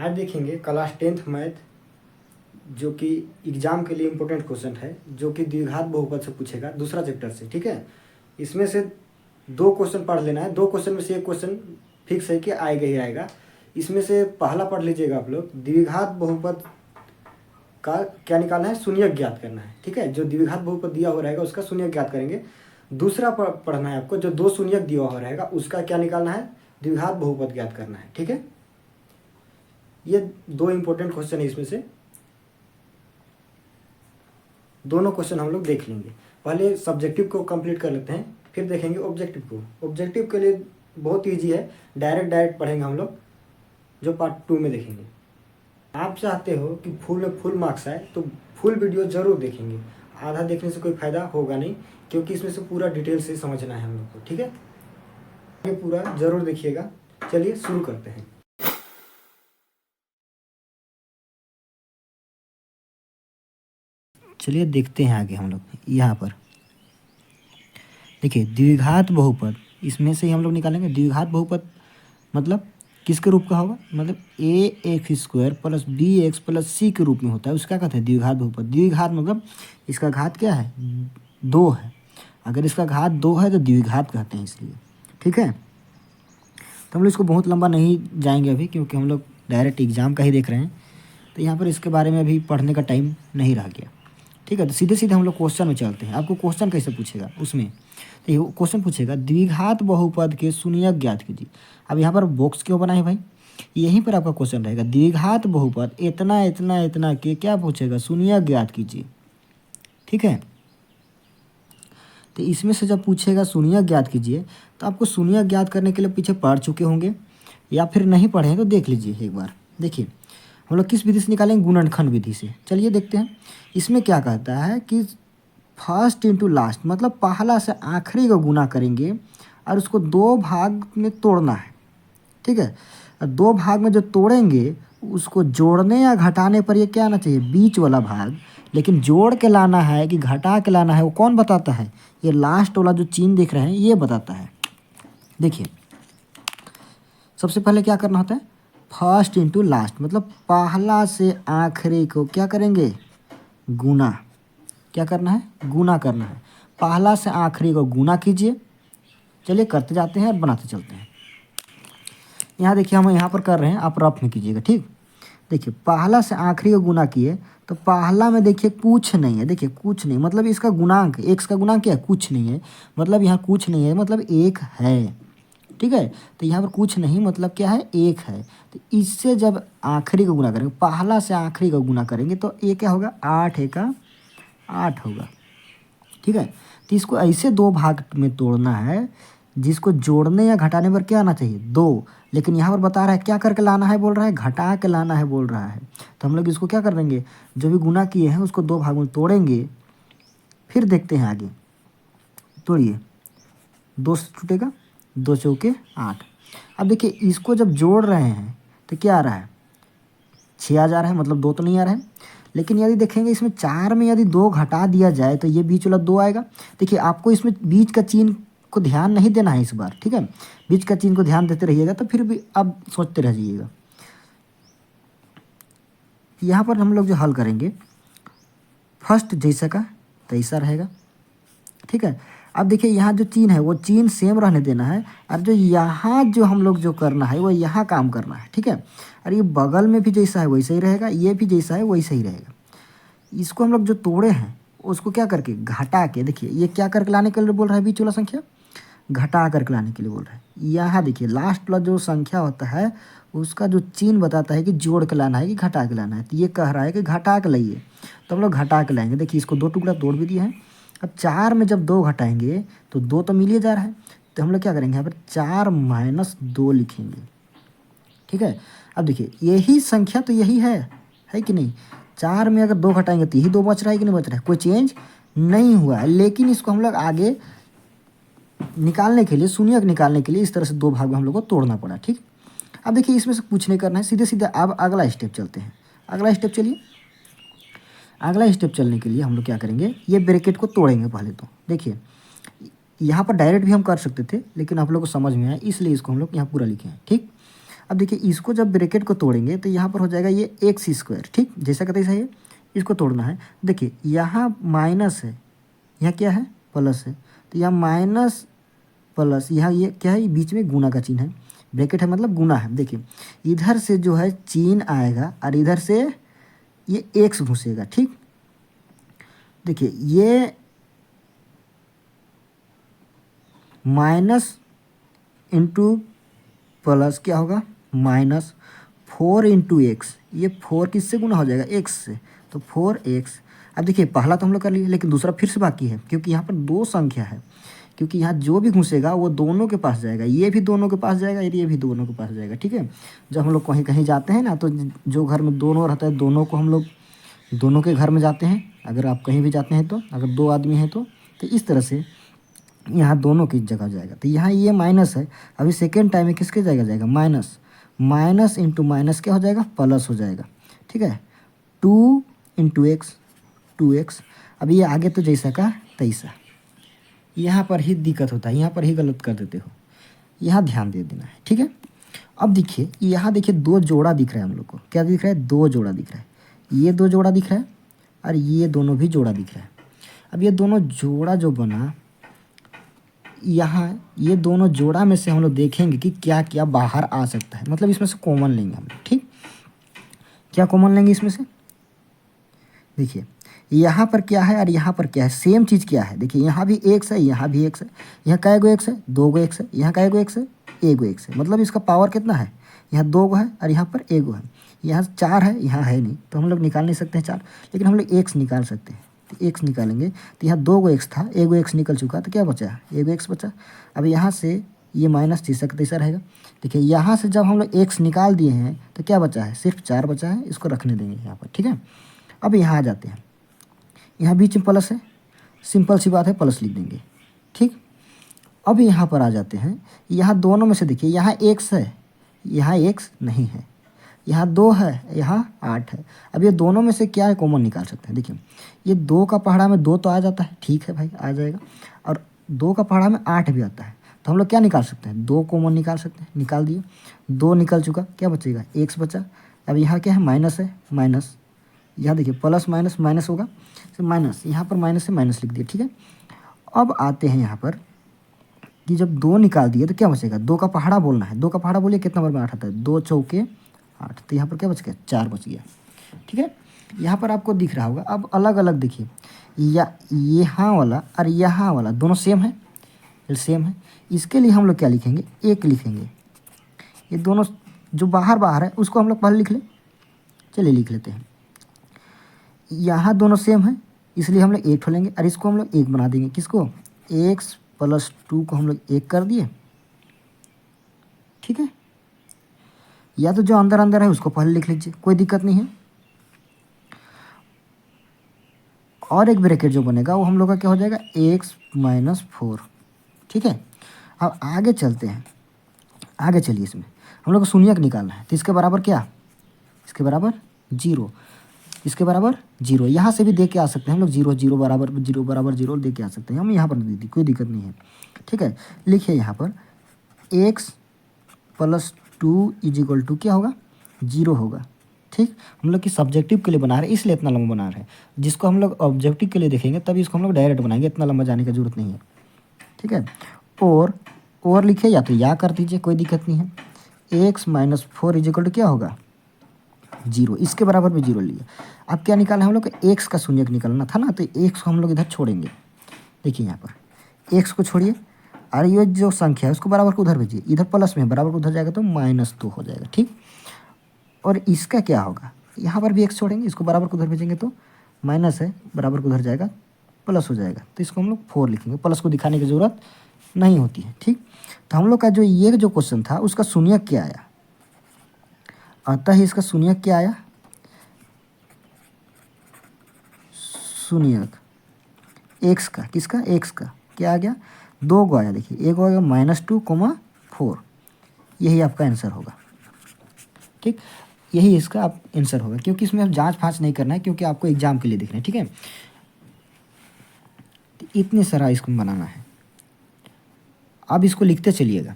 आज देखेंगे class 10th math, जो कि एग्जाम के लिए इम्पोर्टेंट क्वेश्चन है, जो कि द्विघात बहुपद से पूछेगा दूसरा चैप्टर से। ठीक है, इसमें से 2 क्वेश्चन पढ़ लेना है। 2 क्वेश्चन में से एक क्वेश्चन फिक्स है कि आएगा ही आएगा। इसमें से पहला पढ़ लीजिएगा आप लोग, द्विघात बहुपद का क्या निकालना है, शून्यक ज्ञात करना है। ठीक है, जो द्विघात बहुपद दिया हुआ रहेगा उसका शून्यक ज्ञात करेंगे। दूसरा पढ़ना है आपको, जो 2 शून्यक दिया हुआ रहेगा उसका क्या निकालना है, द्विघात बहुपद ज्ञात करना है। ठीक है, ये 2 इंपॉर्टेंट क्वेश्चन है। इसमें से दोनों क्वेश्चन हम लोग देख लेंगे। पहले सब्जेक्टिव को कंप्लीट कर लेते हैं, फिर देखेंगे ऑब्जेक्टिव को। ऑब्जेक्टिव के लिए बहुत ईजी है, डायरेक्ट पढ़ेंगे हम लोग, जो पार्ट 2 में देखेंगे। आप चाहते हो कि फुल मार्क्स आए तो फुल वीडियो ज़रूर देखेंगे। आधा देखने से कोई फ़ायदा होगा नहीं, क्योंकि इसमें से पूरा डिटेल से समझना है हम लोग को। ठीक है, ये पूरा ज़रूर देखिएगा। चलिए शुरू करते हैं। चलिए देखते हैं आगे हम लोग। यहाँ पर देखिए द्विघात बहुपद, इसमें से ही हम लोग निकालेंगे। द्विघात बहुपद मतलब किसके रूप का होगा, मतलब ax² plus bx plus c के रूप में होता है, उसका कहते हैं द्विघात बहुपद। द्विघात मतलब इसका घात क्या है, 2 है। अगर इसका घात 2 है तो द्विघात कहते हैं, इसलिए। ठीक है, तो हम लोग इसको बहुत लंबा नहीं जाएंगे अभी, क्योंकि हम लोग डायरेक्ट एग्जाम का ही देख रहे हैं। तो यहाँ पर इसके बारे में अभी पढ़ने का टाइम नहीं रह गया। ठीक है, तो सीधे सीधे हम लोग क्वेश्चन में चलते हैं। आपको क्वेश्चन कैसे पूछेगा, उसमें तो ये क्वेश्चन पूछेगा द्विघात बहुपद के शून्यक ज्ञात कीजिए। अब यहाँ पर बॉक्स क्यों बनाए भाई, यहीं पर आपका क्वेश्चन रहेगा। द्विघात बहुपद इतना इतना इतना के क्या पूछेगा, शून्यक ज्ञात कीजिए। ठीक है, तो इसमें से जब पूछेगा शून्यक ज्ञात कीजिए, तो आपको शून्यक ज्ञात करने के लिए पीछे पढ़ चुके होंगे, या फिर नहीं पढ़े हैं तो देख लीजिए एक बार। देखिए हम लोग किस विधि से निकालेंगे, गुणनखंड विधि से। चलिए देखते हैं। इसमें क्या कहता है कि फर्स्ट इंटू लास्ट, मतलब पहला से आखिरी को गुना करेंगे और उसको 2 भाग में तोड़ना है। ठीक है, 2 भाग में जो तोड़ेंगे उसको जोड़ने या घटाने पर ये क्या आना चाहिए, बीच वाला भाग। लेकिन जोड़ के लाना है कि घटा के लाना है, वो कौन बताता है, ये लास्ट वाला जो चिन्ह देख रहे हैं ये बताता है। देखिए सबसे पहले क्या करना होता है, फर्स्ट इंटू लास्ट, मतलब पहला से आखिरी को क्या करेंगे, गुना। क्या करना है, गुना करना है। पहला से आखिरी को गुना कीजिए। चलिए करते जाते हैं और बनाते चलते हैं। यहाँ देखिए हम यहाँ पर कर रहे हैं, आप रफ में कीजिएगा। ठीक, देखिए पहला से आखिरी को गुना किए तो पहला में देखिए कुछ नहीं है। देखिए कुछ नहीं मतलब इसका गुणांक, एक्स का गुणांक क्या है, कुछ नहीं है। मतलब यहाँ कुछ नहीं है, मतलब 1 है। ठीक है, तो यहाँ पर कुछ नहीं मतलब क्या है, 1 है। तो इससे जब आखिरी को गुना करेंगे, पहला से आखिरी को गुना करेंगे तो ये क्या होगा, 8 एका 8 होगा। ठीक है, तो इसको ऐसे 2 भाग में तोड़ना है जिसको जोड़ने या घटाने पर क्या आना चाहिए, 2। लेकिन यहाँ पर बता रहा है क्या करके लाना है, बोल रहा है घटा के लाना है बोल रहा है। तो हम लोग इसको क्या कर देंगे, जो भी गुना किए हैं उसको 2 भाग में तोड़ेंगे। फिर देखते हैं आगे। तोड़िए, 2 से टूटेगा, 2 चौके 8। अब देखिए इसको जब जोड़ रहे हैं तो क्या आ रहा है, 6 आ जा रहा है, मतलब 2 तो नहीं आ रहा है। लेकिन यदि देखेंगे इसमें 4 में यदि 2 घटा दिया जाए तो ये बीच वाला 2 आएगा। देखिए आपको इसमें बीच का चिन्ह को ध्यान नहीं देना है इस बार। ठीक है, बीच का चिन्ह को ध्यान देते रहिएगा तो फिर भी अब सोचते रह जाइएगा। यहाँ पर हम लोग जो हल करेंगे, फर्स्ट जैसा का तैसा रहेगा। ठीक है, अब देखिए यहाँ जो चिन्ह है वो चिन्ह सेम रहने देना है, और जो यहाँ जो हम लोग जो करना है वो यहाँ काम करना है। ठीक है, और ये बगल में भी जैसा है वैसा ही रहेगा, ये भी जैसा है वैसा ही रहेगा। इसको हम लोग जो तोड़े हैं उसको क्या करके घटा के, देखिए ये क्या करके लाने के लिए बोल रहा है, बीच वाला संख्या घटा करके लाने के लिए बोल रहा है। यहाँ देखिए लास्ट वाला जो संख्या होता है उसका जो चिन्ह बताता है कि जोड़ के लाना है कि घटा के लाना है। तो ये कह रहा है कि घटा के लाइए, तो हम लोग घटा के लाएंगे। देखिए इसको 2 टुकड़ा तोड़ भी दिए हैं। अब 4 में जब 2 घटाएंगे तो 2 तो मिल ही जा रहा है, तो हम लोग क्या करेंगे, यहाँ पर 4 - 2 लिखेंगे। ठीक है, अब देखिए यही संख्या तो यही है कि नहीं। 4 में अगर 2 घटाएंगे तो यही 2 बच रहा है कि नहीं बच रहा है, कोई चेंज नहीं हुआ है। लेकिन इसको हम लोग आगे निकालने के लिए, शून्यक निकालने के लिए इस तरह से 2 भाग में हम लोग को तोड़ना पड़ा। ठीक, अब देखिए इसमें से कुछ नहीं करना है, सीधे सीधे अब अगला स्टेप चलते हैं। अगला स्टेप चलिए, अगला स्टेप चलने के लिए हम लोग क्या करेंगे, ये ब्रैकेट को तोड़ेंगे पहले। तो देखिए यहाँ पर डायरेक्ट भी हम कर सकते थे, लेकिन आप लोग को समझ में आया इसलिए इसको हम लोग यहाँ पूरा लिखे हैं। ठीक, अब देखिए इसको जब ब्रैकेट को तोड़ेंगे तो यहाँ पर हो जाएगा ये एक्स स्क्वायर, ठीक, जैसा कहते हैं इसको तोड़ना है। देखिए यहाँ माइनस है, यहाँ क्या है प्लस है, तो यहाँ माइनस प्लस, यहाँ ये क्या है, बीच में गुना का चिन्ह है, ब्रैकेट है मतलब गुना है। देखिए इधर से जो है चिन्ह आएगा और इधर से ये एक्स घुसेगा, ठीक। देखिए ये माइनस इंटू प्लस क्या होगा, माइनस 4 इंटू एक्स, ये 4 किससे गुना हो जाएगा, एक्स से, तो 4x। अब देखिए पहला तो हम लोग कर लिए, लेकिन दूसरा फिर से बाकी है, क्योंकि यहाँ पर दो संख्या है, क्योंकि यहाँ जो भी घुसेगा वो दोनों के पास जाएगा, ये भी दोनों के पास जाएगा और ये भी दोनों के पास जाएगा, ठीक है। जब हम लोग कहीं कहीं जाते हैं ना, तो जो घर में दोनों रहता है, दोनों को हम लोग दोनों के घर में जाते हैं। अगर आप कहीं भी जाते हैं तो अगर दो आदमी हैं तो इस तरह से यहाँ दोनों की जगह जाएगा। तो यहाँ ये माइनस है, अभी सेकेंड टाइम में किसके जगह जाएगा, माइनस, माइनस इंटू माइनस क्या हो जाएगा, प्लस हो जाएगा, ठीक है। 2 इंटू एक्स, 2x। अब ये आगे तो जैसा का तैसा, यहाँ पर ही दिक्कत होता है, यहाँ पर ही गलत कर देते हो, यहाँ ध्यान दे देना है, ठीक है। अब देखिए यहाँ देखिए दो जोड़ा दिख रहा है हम लोग को, क्या दिख रहा है, दो जोड़ा दिख रहा है, ये दो जोड़ा दिख रहा है और ये दोनों भी जोड़ा दिख रहा है। अब ये दोनों जोड़ा जो बना यहाँ, ये दोनों जोड़ा में से हम लोग देखेंगे कि क्या क्या बाहर आ सकता है, मतलब इसमें से कॉमन लेंगे हम लोग, ठीक। क्या कॉमन लेंगे इसमें से, देखिए यहाँ पर क्या है और यहाँ पर क्या है, सेम चीज़ क्या है, देखिए यहाँ भी एक्स है, यहाँ भी एक्स है, यहाँ कै गो एक्स है, दो गो एक्स है, यहाँ कै गो एक्स है, एक गो एक्स है, मतलब इसका पावर कितना है, यहाँ दो गो है और यहाँ पर एक गो है, यहाँ 4 है, यहाँ है नहीं, तो हम लोग निकाल नहीं सकते हैं 4, लेकिन हम लोग एक्स निकाल सकते हैं। तो एक्स निकालेंगे तो यहाँ दो गो एक्स था, एक गो एक्स निकल चुका, तो क्या बचा, एक गो एक्स बचा। अब यहाँ से ये माइनस जैसा का तैसा रहेगा। देखिए यहाँ से जब हम लोग एक्स निकाल दिए हैं तो क्या बचा है, सिर्फ 4 बचा है, इसको रखने देंगे यहाँ पर, ठीक है। अब यहाँ आ जाते हैं, यहाँ बीच में प्लस है, सिंपल सी बात है, प्लस लिख देंगे, ठीक। अब यहाँ पर आ जाते हैं, यहाँ दोनों में से देखिए यहाँ एक्स है, यहाँ एक्स नहीं है, यहाँ 2 है, यहाँ 8 है। अब ये दोनों में से क्या है, कॉमन निकाल सकते हैं। देखिए ये 2 का पहाड़ा में 2 तो आ जाता है, ठीक है भाई आ जाएगा, और 2 का पहाड़ा में 8 भी आता है, तो हम लोग क्या निकाल सकते हैं, 2 कॉमन निकाल सकते हैं, निकाल दिए, 2 निकल चुका, क्या बचेगा, एक्स बचा। अब यहाँ क्या है, माइनस है, माइनस, यहाँ देखिए प्लस माइनस माइनस होगा, तो माइनस, यहाँ पर माइनस से माइनस लिख दिया, ठीक है। अब आते हैं यहाँ पर कि जब 2 निकाल दिए तो क्या बचेगा, 2 का पहाड़ा बोलना है, 2 का पहाड़ा बोलिए, कितना नंबर में 8 आता है, 2 चौके 8, तो यहाँ पर क्या बच गया, 4 बच गया, ठीक है। यहाँ पर आपको दिख रहा होगा। अब अलग अलग देखिए, या यहाँ वाला और यहाँ वाला दोनों सेम है, सेम है, इसके लिए हम लोग क्या लिखेंगे, एक लिखेंगे। ये दोनों जो बाहर बाहर है उसको हम लोग पहले लिख लें, चलिए लिख लेते हैं। यहाँ दोनों सेम है, इसलिए हम लोग 1 लेंगे और इसको हम लोग 1 बना देंगे, किसको, x + 2 को हम लोग 1 कर दिए, ठीक है। या तो जो अंदर अंदर है उसको पहले लिख लीजिए, कोई दिक्कत नहीं है। और एक ब्रैकेट जो बनेगा वो हम लोग का क्या हो जाएगा, x - 4, ठीक है। अब आगे चलते हैं, आगे चलिए, इसमें हम लोग को शून्यक निकालना है, तो इसके बराबर क्या, इसके बराबर 0, इसके बराबर 0, यहाँ से भी दे के आ सकते हैं हम लोग, 0 0 बराबर 0 बराबर 0 दे के आ सकते हैं हम, यहाँ पर दे दी, कोई दिक्कत नहीं है, ठीक है। लिखिए यहाँ पर x + 2 = क्या होगा, 0 होगा, ठीक। हम लोग की सब्जेक्टिव के लिए बना रहे हैं इसलिए इतना लंबा बना रहे हैं, जिसको हम लोग ऑब्जेक्टिव के लिए देखेंगे तभी इसको हम लोग डायरेक्ट बनाएंगे, इतना लंबा जाने की जरूरत नहीं है, ठीक है। और लिखिए या तो या कर दीजिए, कोई दिक्कत नहीं है। x - 4 = क्या होगा, 0, इसके बराबर भी 0 लिया। अब क्या निकालना है हम लोग को, x का शून्यक निकालना था ना, तो x को हम लोग इधर छोड़ेंगे। देखिए यहाँ पर x को छोड़िए और ये जो संख्या है उसको बराबर को उधर भेजिए, इधर प्लस में बराबर को उधर जाएगा तो -2 हो जाएगा, ठीक। और इसका क्या होगा, यहाँ पर भी x छोड़ेंगे, इसको बराबर को उधर भेजेंगे तो माइनस है, बराबर को उधर जाएगा प्लस हो जाएगा, तो इसको हम लोग 4 लिखेंगे, प्लस को दिखाने की ज़रूरत नहीं होती है, ठीक। तो हम लोग का जो ये जो क्वेश्चन था उसका शून्यक क्या आया, अतः इसका शून्यक क्या आया, शून्यक x का, किसका, x का क्या आ गया, 2 को आया, देखिए एक हो गया -2, 4, यही आपका आंसर होगा, ठीक। यही इसका आप आंसर होगा, क्योंकि इसमें आप जांच फाँच नहीं करना है, क्योंकि आपको एग्जाम के लिए देखना है, ठीक है। तो इतने सारा इसको बनाना है, अब इसको लिखते चलिएगा,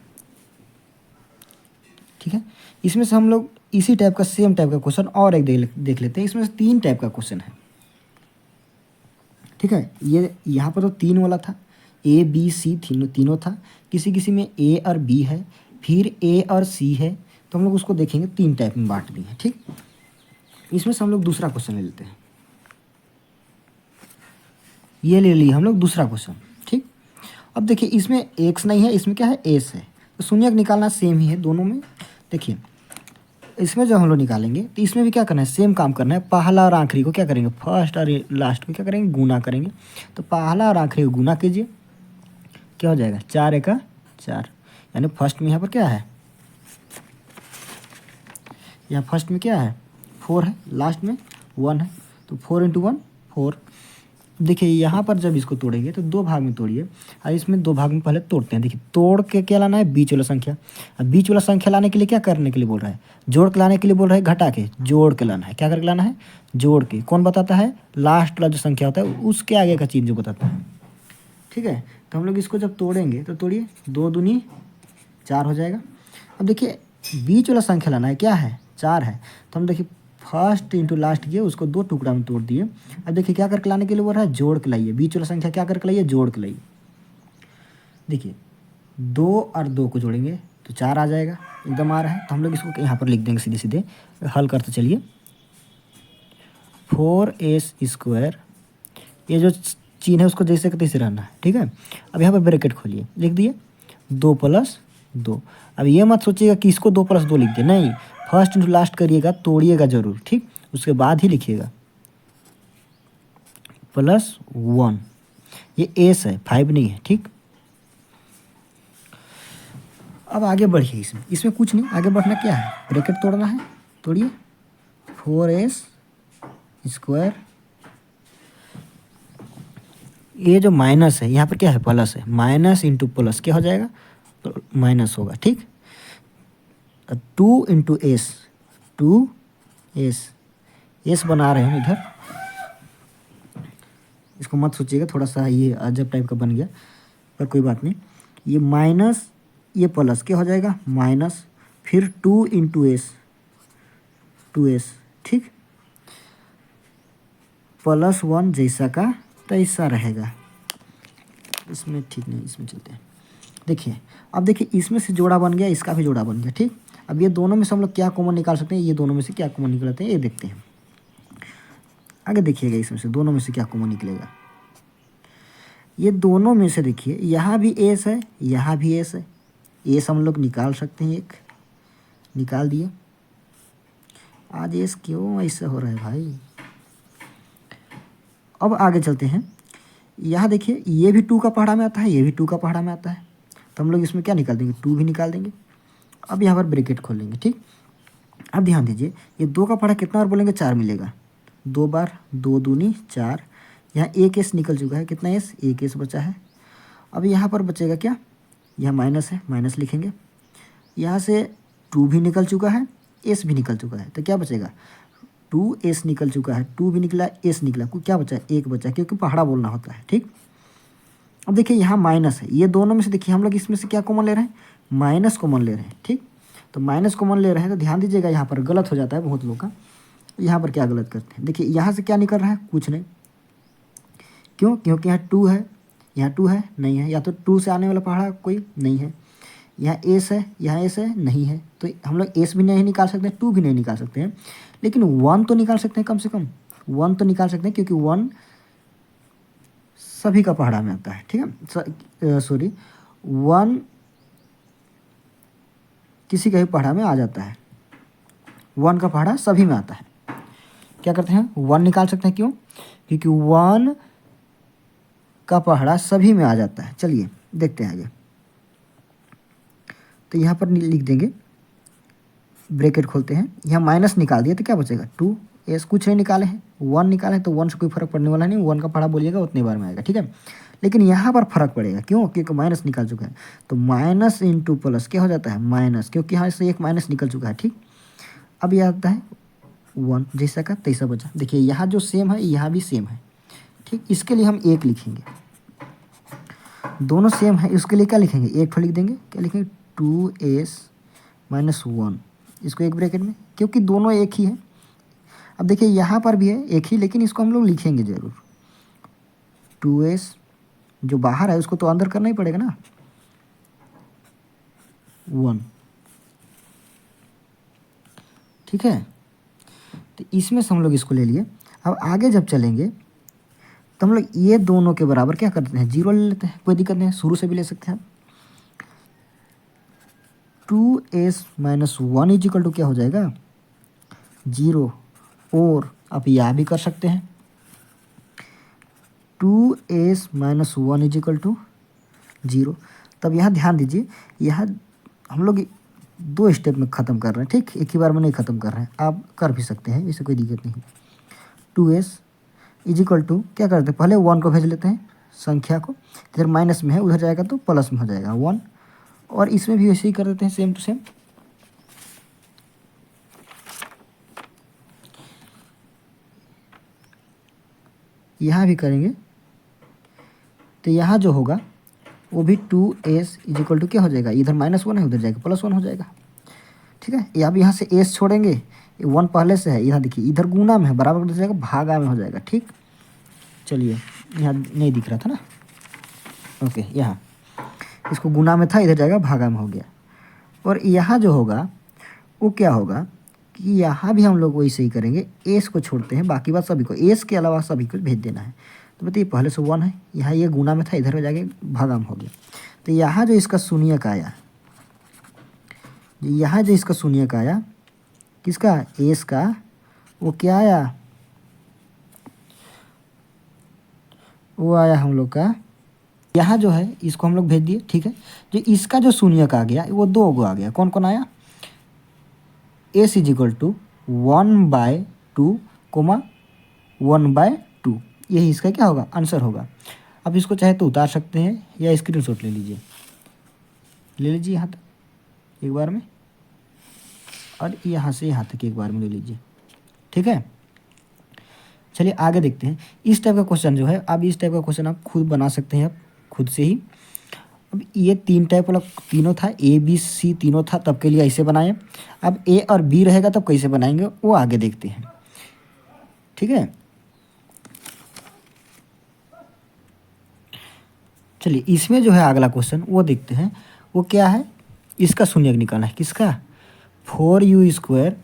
ठीक है। इसमें से हम लोग इसी टाइप का सेम टाइप का क्वेश्चन और एक देख लेते हैं। इसमें से 3 टाइप का क्वेश्चन है, ठीक है। ये यहाँ पर तो 3 वाला था, ए बी सी तीनों था। किसी किसी में ए और बी है, फिर ए और सी है। तो हम लोग उसको देखेंगे 3 टाइप में बांट दिए हैं, ठीक। इसमें से हम लोग दूसरा क्वेश्चन ले लेते हैं। ये ले लिए हम लोग दूसरा क्वेश्चन, ठीक। अब देखिए इसमें एक्स नहीं है, इसमें क्या है, एस है। तो शून्यक निकालना सेम ही है दोनों में। देखिए इसमें जब हम लोग निकालेंगे तो इसमें भी क्या करना है, सेम काम करना है। पहला और आखिरी को क्या करेंगे, फर्स्ट और लास्ट को क्या करेंगे, गुना करेंगे। तो पहला और आखिरी को गुना कीजिए, क्या हो जाएगा, 4 एका 4। यानी फर्स्ट में यहाँ पर क्या है, यहाँ फर्स्ट में क्या है 4 है, लास्ट में 1 है। तो 4 × 1 4। देखिए यहाँ पर जब इसको तोड़ेंगे तो 2 भाग में तोड़िए, और इसमें 2 भाग में पहले तोड़ते हैं। देखिए तोड़ के क्या लाना है, बीच वाला संख्या। अब बीच वाला संख्या लाने के लिए क्या करने के लिए बोल रहा है, जोड़ के लाने के लिए बोल रहा है, घटा के जोड़ के लाना है। क्या करके लाना है, जोड़ के। कौन बताता है, लास्ट वाला जो संख्या होता है उसके आगे का चीज़ जो बताता है, ठीक है। तो हम लोग इसको जब तोड़ेंगे तो तोड़िए, 2 दूनी 4 हो जाएगा। अब देखिए बीच वाला संख्या लाना है, क्या है, 4 है। तो हम देखिए फर्स्ट इंटू लास्ट किए, उसको 2 टुकड़ा में तोड़ दिए। अब देखिए क्या करके लाने के लिए बोल रहा है, जोड़ के लाइए। बीच वाला संख्या क्या करके लाइए, जोड़ के लाइए। देखिए 2 और 2 को जोड़ेंगे तो 4 आ जाएगा, एकदम आ रहा है। तो हम लोग इसको यहाँ पर लिख देंगे, सीधे सीधे हल करते चलिए। 4s², ये जो चिन्ह है उसको जैसे का तैसे रहना है, ठीक है। अब यहाँ पर ब्रैकेट खोलिए, लिख दिए 2 + 2। अब ये मत सोचिएगा कि इसको 2 + 2 लिख दिए, नहीं, फर्स्ट इंटू लास्ट करिएगा, तोड़िएगा जरूर, ठीक। उसके बाद ही लिखिएगा +1। ये एस है, 5 नहीं है, ठीक। अब आगे बढ़िए, इसमें कुछ नहीं, आगे बढ़ना क्या है, ब्रैकेट तोड़ना है। तोड़िए 4s², ये जो माइनस है यहाँ पर क्या है, प्लस है। माइनस इंटू प्लस क्या हो जाएगा, तो माइनस होगा, ठीक। 2 × s, 2s, एस बना रहे हैं इधर, इसको मत सोचिएगा, थोड़ा सा ये अजब टाइप का बन गया, पर कोई बात नहीं। ये माइनस, ये प्लस क्या हो जाएगा, माइनस, फिर 2 × s, 2s, ठीक। +1 जैसा का तैसा रहेगा, इसमें ठीक नहीं, इसमें चलते हैं। देखिए अब देखिए इसमें से जोड़ा बन गया, इसका भी जोड़ा बन गया, ठीक। अब ये दोनों में से हम लोग क्या कॉमन निकाल सकते हैं, ये दोनों में से क्या कॉमन निकलते हैं ये देखते हैं। आगे देखिएगा इसमें से दोनों में से क्या कॉमन निकलेगा। ये दोनों में से देखिए यहाँ भी एस है, यहाँ भी एस है। एस हम लोग निकाल सकते हैं, एक निकाल दिए। आज एस क्यों ऐसा हो रहा है भाई। अब आगे चलते हैं, यहाँ देखिए ये भी 2 का पहाड़ा में आता है, ये भी 2 का पहाड़ा में आता है। तो हम लोग इसमें क्या निकाल देंगे, 2 भी निकाल देंगे। अब यहाँ पर ब्रैकेट खोल लेंगे, ठीक। अब ध्यान दीजिए ये 2 का पहाड़ा कितना बार बोलेंगे, 4 मिलेगा, 2 बार, 2 दूनी 4। यहाँ एक एस निकल चुका है, कितना एस, एक एस बचा है। अब यहाँ पर बचेगा क्या, यहाँ माइनस है, माइनस लिखेंगे। यहाँ से 2 भी निकल चुका है, एस भी निकल चुका है, तो क्या बचेगा, 2s निकल चुका है, 2 भी निकला, एस निकला, क्या बचा, 1 बचा, क्योंकि पहाड़ा बोलना होता है, ठीक। अब देखिए यहाँ माइनस है, ये दोनों में से देखिए हम लोग इसमें से क्या कॉमन ले रहे हैं, माइनस कॉमन ले रहे हैं, ठीक। तो माइनस कॉमन ले रहे हैं, तो ध्यान दीजिएगा यहाँ पर गलत हो जाता है बहुत लोग का। यहाँ पर क्या गलत करते हैं, देखिए यहाँ से क्या निकल रहा है, कुछ नहीं। क्यों, क्योंकि यहाँ 2 है, यहाँ 2 है, नहीं है। या तो 2 से आने वाला पहाड़ा कोई नहीं है। यहाँ एस है, यहाँ एस है, नहीं है। तो हम लोग एस भी नहीं निकाल सकते हैं, 2 भी नहीं निकाल सकते हैं, लेकिन 1 तो निकाल सकते हैं, कम से कम 1 तो निकाल सकते हैं, क्योंकि 1 सभी का पहाड़ा में आता है, ठीक है। सॉरी, 1 किसी का भी पहाड़ा में आ जाता है, 1 का पहाड़ा सभी में आता है। क्या करते हैं, 1 निकाल सकते हैं, क्यों, क्योंकि 1 का पहाड़ा सभी में आ जाता है। चलिए देखते हैं आगे। तो यहाँ पर लिख देंगे, ब्रैकेट खोलते हैं, यहाँ माइनस निकाल दिए तो क्या बचेगा, 2s, कुछ नहीं निकाले हैं, 1 निकाले हैं, तो 1 से कोई फर्क पड़ने वाला नहीं, 1 का पहाड़ा बोलिएगा उतनी बार में आएगा, ठीक है। लेकिन यहाँ पर फर्क पड़ेगा, क्यों, क्योंकि माइनस निकाल चुका है। तो माइनस इंटू प्लस क्या हो जाता है, माइनस, क्योंकि यहाँ से एक माइनस निकल चुका है, ठीक। अब यह आता है 1, जैसा का तैसा बचा। देखिए यहाँ जो सेम है यहाँ भी सेम है, ठीक। इसके लिए हम 1 लिखेंगे, दोनों सेम है, उसके लिए क्या लिखेंगे, 1 लिख देंगे, क्या लिखेंगे, 2s - 1। इसको एक ब्रैकेट में, क्योंकि दोनों एक ही है। अब देखिए यहाँ पर भी है एक ही, लेकिन इसको हम लोग लिखेंगे ज़रूर। 2s जो बाहर है उसको तो अंदर करना ही पड़ेगा ना, 1। ठीक है, तो इसमें से हम लोग इसको ले लिए। अब आगे जब चलेंगे तो हम लोग ये दोनों के बराबर क्या करते हैं, 0 ले लेते हैं, कोई दिक्कत नहीं है, शुरू से भी ले सकते हैं। 2s माइनस 1 इजिकल टू क्या हो जाएगा, 0। और आप यह भी कर सकते हैं, 2s माइनस 1 इजिकल टू 0। तब यहाँ ध्यान दीजिए, यहाँ हम लोग 2 स्टेप में ख़त्म कर रहे हैं, ठीक, एक ही बार में नहीं ख़त्म कर रहे हैं, आप कर भी सकते हैं, इससे कोई दिक्कत नहीं। 2s इजिकल टू क्या करते हैं, पहले 1 को भेज लेते हैं संख्या को, इधर माइनस में है उधर जाएगा तो प्लस में हो जाएगा 1। और इसमें भी वैसे ही कर देते हैं, सेम टू सेम। यहाँ भी करेंगे तो यहाँ जो होगा वो भी 2s इजिकल टू क्या हो जाएगा, इधर -1 है उधर जाएगा +1 हो जाएगा। ठीक है, ये अब यहाँ से s छोड़ेंगे, 1 पहले से है, यहाँ देखिए इधर गुना में है, बराबर हो जाएगा, भागा में हो जाएगा। ठीक, चलिए यहाँ नहीं दिख रहा था ना, ओके, यहाँ इसको गुना में था, इधर जाएगा भागा में हो गया। और यहाँ जो होगा वो क्या होगा कि यहाँ भी हम लोग वैसे ही करेंगे, एस को छोड़ते हैं, बाकी बात सभी को, एस के अलावा सभी को भेज देना है। तो बताइए पहले से 1 है, यहाँ ये गुना में था, इधर हो जाके भागा में हो गया। तो यहाँ जो इसका शून्यक आया, यहाँ जो इसका शून्यक आया किसका, एस का, वो क्या आया, वो आया हम लोग का, यहाँ जो है इसको हम लोग भेज दिए। ठीक है, जो इसका जो शून्यक आ गया वो 2 गो आ गया, कौन कौन आया, एस इजिकल टू 1/2 कोमा 1/2, यही इसका क्या होगा, आंसर होगा। अब इसको चाहे तो उतार सकते हैं या स्क्रीनशॉट ले लीजिए, यहाँ तक एक बार में, और यहाँ से यहाँ तक एक बार में ले लीजिए। ठीक है, चलिए आगे देखते हैं। इस टाइप का क्वेश्चन जो है, अब इस टाइप का क्वेश्चन आप खुद बना सकते हैं, आप खुद से ही। अब ये 3 टाइप वाला तीनों था, ABC तीनों था, तब के लिए ऐसे बनाए। अब A और B रहेगा तब कैसे बनाएंगे वो आगे देखते हैं। ठीक है, चलिए इसमें जो है अगला क्वेश्चन वो देखते हैं, वो क्या है, इसका शून्यक निकालना है, किसका, 4u²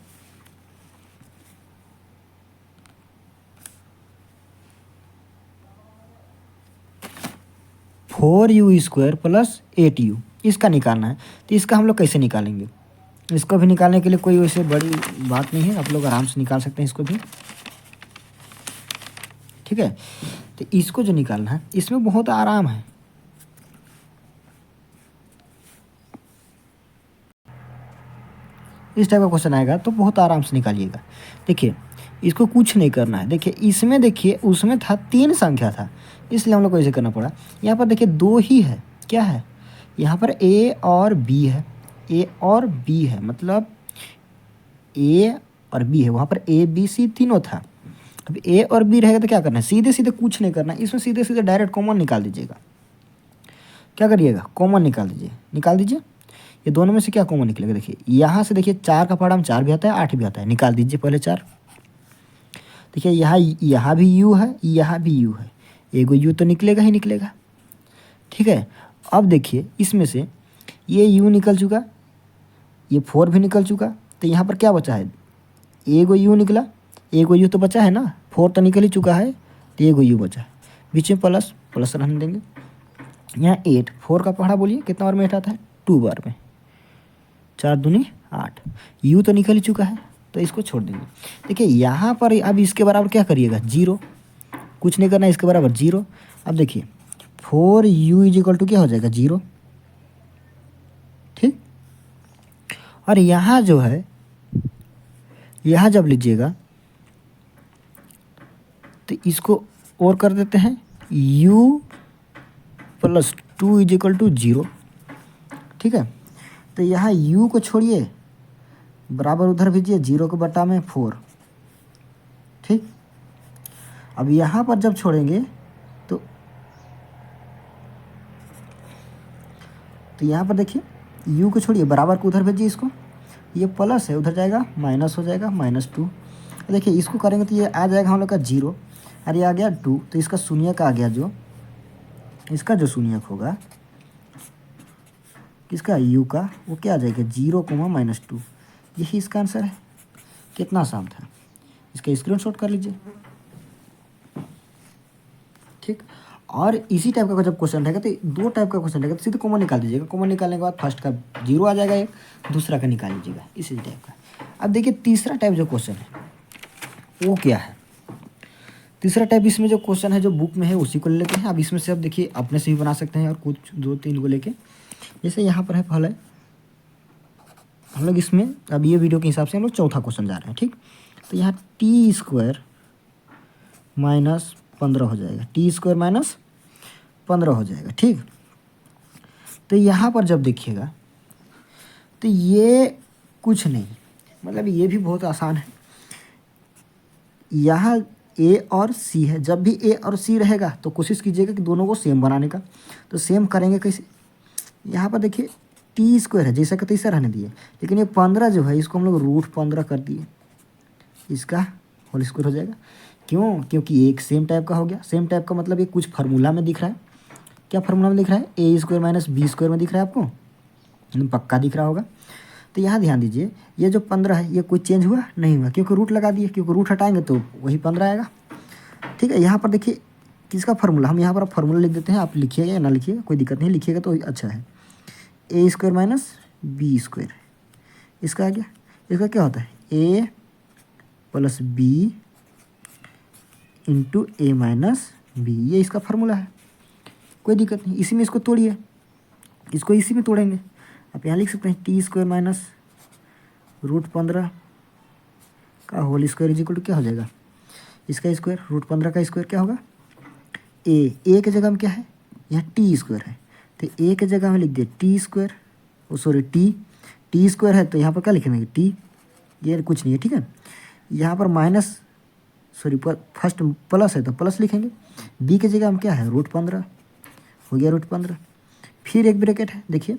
4u² प्लस 8u, इसका निकालना है। तो इसका हम लोग कैसे निकालेंगे, इसको भी निकालने के लिए कोई वैसे बड़ी बात नहीं है, आप लोग आराम से निकाल सकते हैं इसको भी। ठीक है, तो इसको जो निकालना है इसमें बहुत आराम है। इस टाइप का क्वेश्चन आएगा तो बहुत आराम से निकालिएगा। देखिए इसको कुछ नहीं करना है, देखिए इसमें, देखिए उसमें था 3 संख्या था, इसलिए हम लोग को ऐसे करना पड़ा। यहाँ पर देखिए 2 ही है, क्या है, यहाँ पर A और B है, A और B है, मतलब A और B है, वहाँ पर A B C तीनों था। अब A और B रहेगा तो क्या करना है, सीधे सीधे कुछ नहीं करना है, इसमें सीधे सीधे डायरेक्ट कॉमन निकाल दीजिएगा। क्या करिएगा, कॉमन निकाल दीजिए। ये दोनों में से क्या कॉमन निकलेगा, देखिए यहाँ से, देखिए 4 का पहाड़ा में 4 भी आता है, 8 भी आता है, निकाल दीजिए पहले 4। देखिए यहाँ भी u है, यहाँ भी u है, एगो u तो निकलेगा ही निकलेगा। ठीक है, अब देखिए इसमें से ये u निकल चुका, ये 4 भी निकल चुका, तो यहाँ पर क्या बचा है, एगो u निकला, एगो u तो बचा है ना, 4 तो निकल ही चुका है, तो एगो u बचा है, बीच में प्लस रहने देंगे। यहाँ 8, 4 का पहाड़ा बोलिए कितना बार में हटाता है, 2 बार में, 4 दूनी 8, u तो निकल ही चुका है तो इसको छोड़ देंगे। देखिए यहाँ पर अब इसके बराबर क्या करिएगा, 0, कुछ नहीं करना, इसके बराबर 0। अब देखिए 4u इजिकल टू क्या हो जाएगा, 0। ठीक, और यहाँ जो है, यहाँ जब लीजिएगा तो इसको और कर देते हैं, u प्लस 2 इजिकल टू 0। ठीक है, तो यहाँ u को छोड़िए, बराबर उधर भेजिए, 0 के बटा में 4। ठीक, अब यहाँ पर जब छोड़ेंगे तो यहाँ पर देखिए u को छोड़िए, बराबर को उधर भेजिए इसको, ये प्लस है, उधर जाएगा माइनस हो जाएगा -2। देखिए इसको करेंगे तो ये आ जाएगा हम लोग का 0 और ये आ गया 2, तो इसका शून्यक आ गया, जो इसका जो शून्यक होगा किसका, u का, वो क्या आ जाएगा 0, -2। यही इसका आंसर है। कितना आसान था, इसका स्क्रीनशॉट कर लीजिए। ठीक, और इसी टाइप का जब क्वेश्चन रहेगा तो 2 टाइप का क्वेश्चन रहेगा तो सीधे कॉमन निकाल दीजिएगा। कॉमन निकालने के बाद फर्स्ट का 0 आ जाएगा, एक दूसरा का निकाल लीजिएगा, इसी टाइप का। अब देखिए तीसरा टाइप जो क्वेश्चन है वो क्या है। तीसरा टाइप इसमें जो क्वेश्चन है जो बुक में है उसी को ले लेते हैं। अब इसमें से अब देखिए अपने से भी बना सकते हैं और कुछ 2-3 को लेके, जैसे यहाँ पर है पहले हम लोग इसमें, अब ये वीडियो के हिसाब से हम लोग चौथा क्वेश्चन जा रहे हैं। ठीक, तो यहाँ t² -15 हो जाएगा, t² -15 हो जाएगा। ठीक, तो यहाँ पर जब देखिएगा तो ये कुछ नहीं, मतलब ये भी बहुत आसान है। यहाँ a और c है, जब भी a और c रहेगा तो कोशिश कीजिएगा कि दोनों को सेम बनाने का। तो सेम करेंगे कैसे, यहाँ पर देखिए t² है, जैसा का तैसा रहने दिए, लेकिन ये 15 जो है इसको हम लोग √15 कर दिए, इसका होल स्क्वायर हो जाएगा। क्यों, क्योंकि एक सेम टाइप का हो गया। सेम टाइप का मतलब ये कुछ फार्मूला में दिख रहा है। क्या फार्मूला में दिख रहा है, a² - b² में दिख रहा है आपको, पक्का दिख रहा होगा। तो यहाँ ध्यान दीजिए, ये जो 15 है ये कोई चेंज हुआ नहीं हुआ, क्योंकि रूट लगा दिए, क्योंकि रूट हटाएंगे तो वही 15 आएगा। ठीक है, यहाँ पर देखिए किसका फार्मूला, हम यहाँ पर फार्मूला लिख देते हैं, आप लिखिएगा या ना लिखिएगा कोई दिक्कत नहीं, लिखिएगा तो अच्छा है। a² - b², इसका आ गया, इसका क्या होता है a + b × a - b, ये इसका फार्मूला है, कोई दिक्कत नहीं। इसी में इसको तोड़िए, इसको इसी में तोड़ेंगे। आप यहाँ लिख सकते हैं t² - √15 का होल स्क्वायर इक्वल टू क्या हो जाएगा, इसका स्क्वायर, √15 का स्क्वायर क्या होगा, a के जगह में क्या है, यहाँ t² है, तो a के जगह में लिख दिए t², सॉरी t² है तो यहाँ पर क्या लिखेंगे t, ये कुछ नहीं है। ठीक है, यहाँ पर फर्स्ट प्लस है तो प्लस लिखेंगे, b के जगह में क्या है √15, हो गया √15। फिर एक ब्रैकेट है, देखिए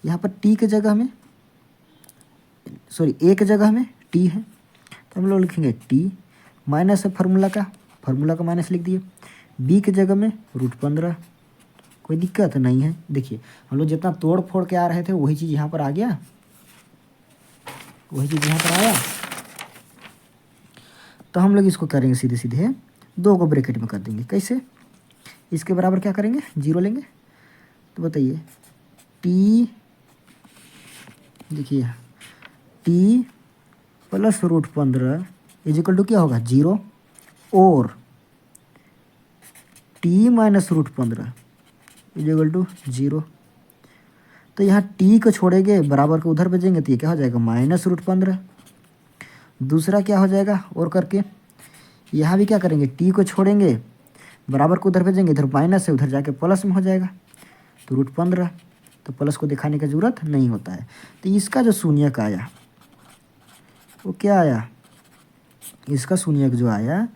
यहाँ पर a के जगह में t है, तो हम लोग लिखेंगे t, माइनस है फार्मूला का माइनस लिख दिए, b के जगह में √15, कोई दिक्कत नहीं है। देखिए हम लोग जितना तोड़ फोड़ के आ रहे थे वही चीज़ यहाँ पर आ गया, वही चीज़ यहाँ पर आया। तो हम लोग इसको करेंगे सीधे सीधे 2 को ब्रैकेट में कर देंगे। कैसे, इसके बराबर क्या करेंगे, 0 लेंगे। तो बताइए t, देखिए t + √15 इक्वल टू क्या होगा 0, और t - √15 इक्वल टू 0। तो यहाँ t को छोड़ेंगे, बराबर को उधर भेजेंगे तो ये क्या हो जाएगा -√15। दूसरा क्या हो जाएगा और करके, यहाँ भी क्या करेंगे, t को छोड़ेंगे, बराबर को उधर भेजेंगे, इधर माइनस है उधर जाके प्लस में हो जाएगा, तो √15, तो प्लस को दिखाने की ज़रूरत नहीं होता है। तो इसका जो शून्यक आया वो क्या आया, इसका शून्यक जो आया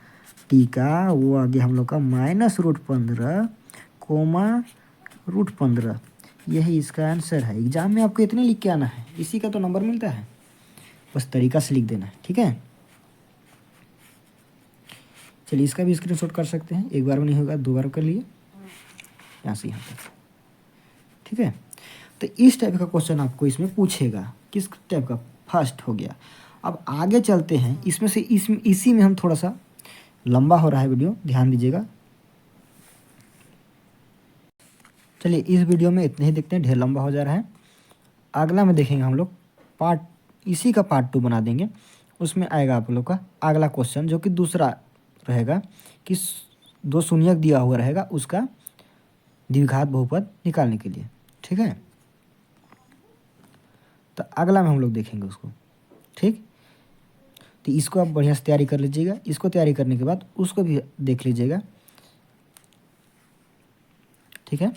t का, वो आ गया हम लोग का -√15, √15। यही इसका आंसर है। एग्जाम में आपको इतने लिख के आना है, इसी का तो नंबर मिलता है, बस तरीका से लिख देना है। ठीक है, चलिए इसका भी स्क्रीनशॉट कर सकते हैं, एक बार में नहीं होगा 2 बार कर लिए, यहाँ से यहाँ तक। ठीक है, तो इस टाइप का क्वेश्चन आपको इसमें पूछेगा, किस टाइप का, फर्स्ट हो गया। अब आगे चलते हैं, इसमें से इसी में हम थोड़ा सा लंबा हो रहा है वीडियो, ध्यान दीजिएगा। चलिए इस वीडियो में इतने ही देखते हैं, ढेर लंबा हो जा रहा है। अगला में देखेंगे हम लोग इसी का पार्ट 2 बना देंगे। उसमें आएगा आप लोग का अगला क्वेश्चन, जो कि दूसरा रहेगा कि 2 शून्यक दिया हुआ रहेगा, उसका द्विघात बहुपद निकालने के लिए। ठीक है, तो अगला में हम लोग देखेंगे उसको। ठीक, तो इसको आप बढ़िया से तैयारी कर लीजिएगा। इसको तैयारी करने के बाद उसको भी देख लीजिएगा। ठीक है।